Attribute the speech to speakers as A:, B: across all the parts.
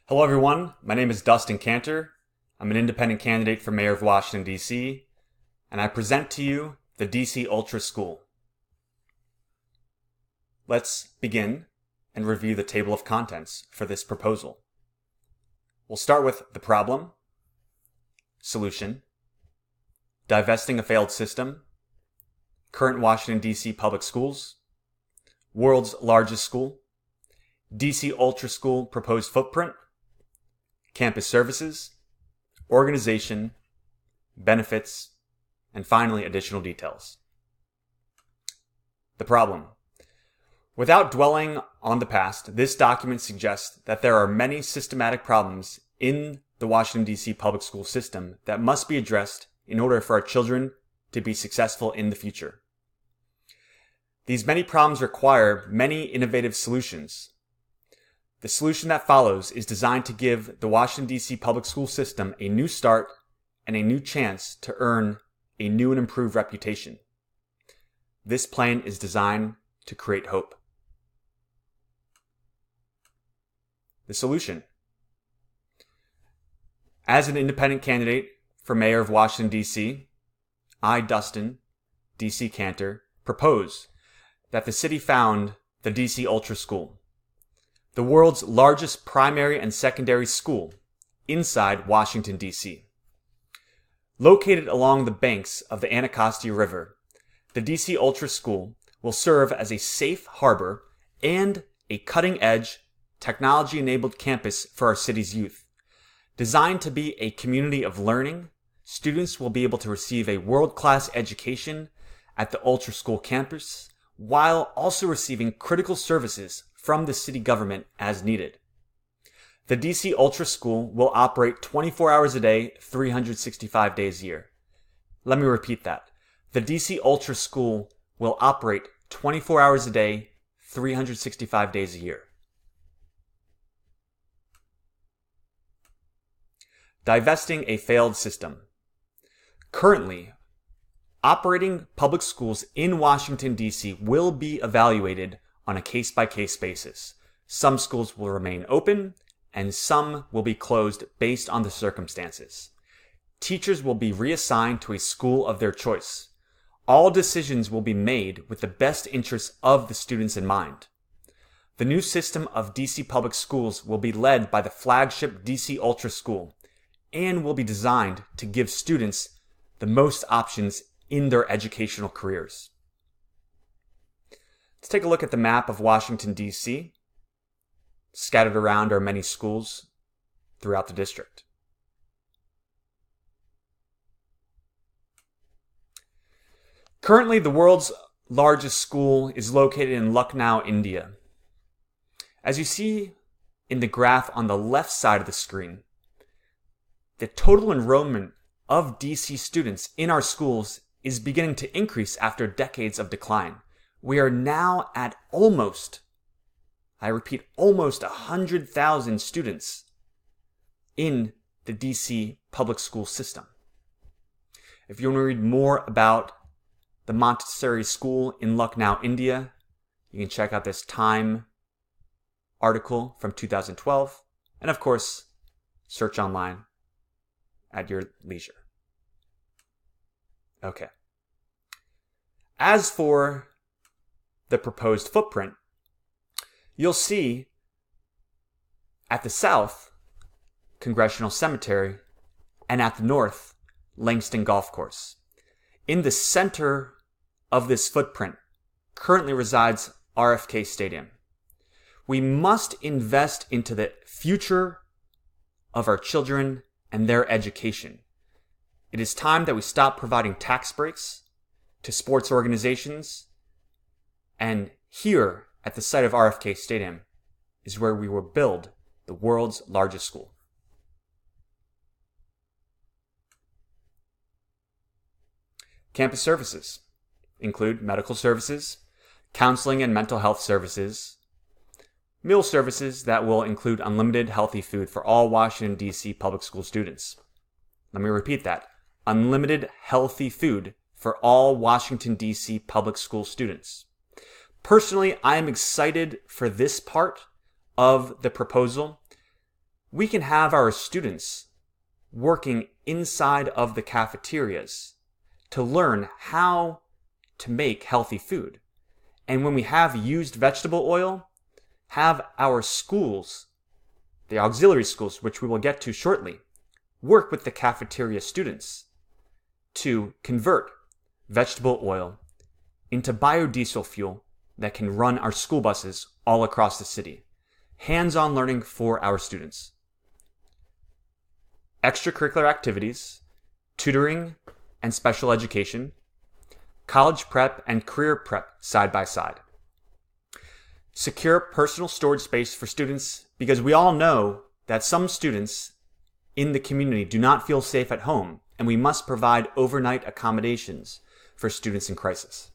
A: Hello everyone, my name is Dustin Canter. I'm an independent candidate for Mayor of Washington, DC, and I present to you the DC UltraSchool. Let's begin and review the table of contents for this proposal. We'll start with the problem, solution, divesting a failed system, current Washington, DC public schools, world's largest school, DC UltraSchool proposed footprint, campus services, organization, benefits, and finally additional details. The problem. Without dwelling on the past, this document suggests that there are many systematic problems in the Washington, D.C. public school system that must be addressed in order for our children to be successful in the future. These many problems require many innovative solutions. The solution that follows is designed to give the Washington, D.C. public school system a new start and a new chance to earn a new and improved reputation. This plan is designed to create hope. The solution. As an independent candidate for Mayor of Washington, D.C., I, Dustin DC Canter, propose that the city found the DC UltraSchool, the world's largest primary and secondary school inside Washington, D.C. Located along the banks of the Anacostia River, the DC UltraSchool will serve as a safe harbor and a cutting-edge, technology-enabled campus for our city's youth. Designed to be a community of learning, students will be able to receive a world-class education at the UltraSchool campus while also receiving critical services from the city government as needed. The DC UltraSchool will operate 24 hours a day, 365 days a year. Let me repeat that. The DC UltraSchool will operate 24 hours a day, 365 days a year. Divesting a failed system. Currently, operating public schools in Washington, D.C. will be evaluated on a case-by-case basis. Some schools will remain open, and some will be closed based on the circumstances. Teachers will be reassigned to a school of their choice. All decisions will be made with the best interests of the students in mind. The new system of DC public schools will be led by the flagship DC UltraSchool and will be designed to give students the most options in their educational careers. Let's take a look at the map of Washington, D.C. Scattered around are many schools throughout the district. Currently, the world's largest school is located in Lucknow, India. As you see in the graph on the left side of the screen, the total enrollment of DC students in our schools is beginning to increase after decades of decline. We are now at almost 100,000 students in the DC public school system. If you want to read more about the Montessori School in Lucknow, India, you can check out this Time article from 2012, and of course, search online at your leisure. Okay. As for the proposed footprint, you'll see at the south, Congressional Cemetery, and at the north, Langston Golf Course. In the center of this footprint currently resides RFK Stadium. We must invest into the future of our children and their education. It is time that we stop providing tax breaks to sports organizations, and here at the site of RFK Stadium is where we will build the world's largest school. Campus services include medical services, counseling and mental health services, meal services that will include unlimited healthy food for all Washington, D.C. public school students. Let me repeat that. Unlimited healthy food for all Washington, D.C. public school students. Personally, I am excited for this part of the proposal we can have our students working inside of the cafeterias to learn how to make healthy food. And when we have used vegetable oil, have our schools, the auxiliary schools, which we will get to shortly, work with the cafeteria students to convert vegetable oil into biodiesel fuel that can run our school buses all across the city. Hands-on learning for our students. Extracurricular activities, tutoring and special education, college prep and career prep side by side. Secure personal storage space for students, because we all know that some students in the community do not feel safe at home, and we must provide overnight accommodations for students in crisis.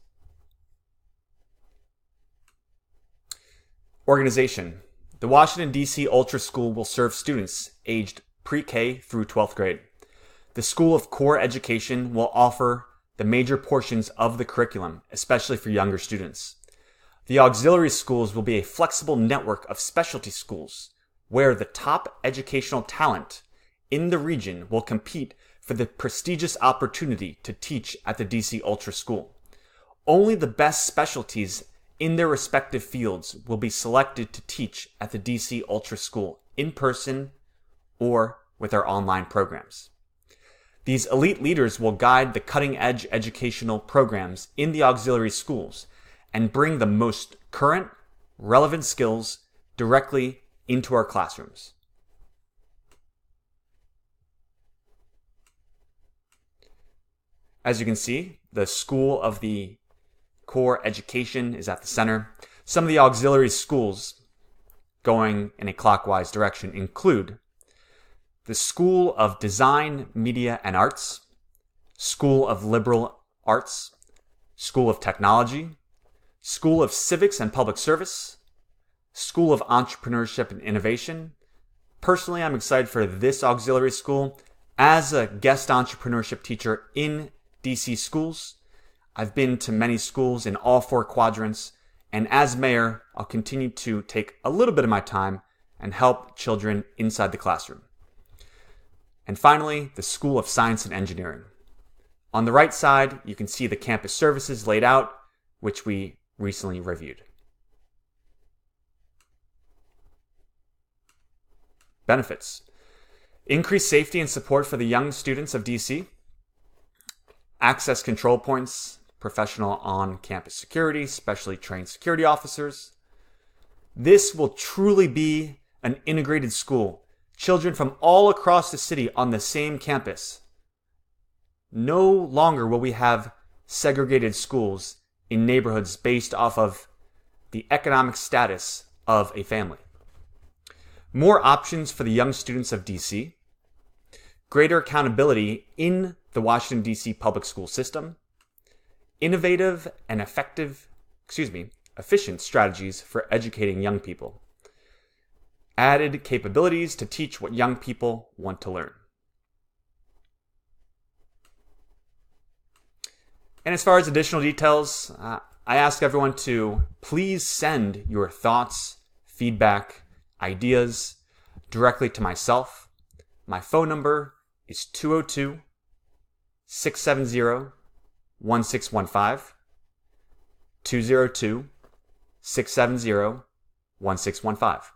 A: Organization. The Washington, D.C. UltraSchool will serve students aged pre-K through 12th grade. The School of Core Education will offer the major portions of the curriculum, especially for younger students. The auxiliary schools will be a flexible network of specialty schools where the top educational talent in the region will compete for the prestigious opportunity to teach at the DC UltraSchool. Only the best specialties in their respective fields will be selected to teach at the DC UltraSchool in person or with our online programs. These elite leaders will guide the cutting-edge educational programs in the auxiliary schools and bring the most current, relevant skills directly into our classrooms. As you can see, the School of the Core Education is at the center. Some of the auxiliary schools going in a clockwise direction include the School of Design, Media, and Arts, School of Liberal Arts, School of Technology, School of Civics and Public Service, School of Entrepreneurship and Innovation. Personally, I'm excited for this auxiliary school. As a guest entrepreneurship teacher in DC schools, I've been to many schools in all four quadrants, and as mayor, I'll continue to take a little bit of my time and help children inside the classroom. And finally, the School of Science and Engineering. On the right side, you can see the campus services laid out, which we recently reviewed. Benefits. Increased safety and support for the young students of DC. Access control points, professional on-campus security, specially trained security officers. This will truly be an integrated school. Children from all across the city on the same campus. No longer will we have segregated schools in neighborhoods based off of the economic status of a family. More options for the young students of DC. Greater accountability in the Washington, D.C. public school system. Innovative and efficient strategies for educating young people. Added capabilities to teach what young people want to learn. And as far as additional details, I ask everyone to please send your thoughts, feedback, ideas directly to myself. My phone number is 202-670-1615, 202-670-1615.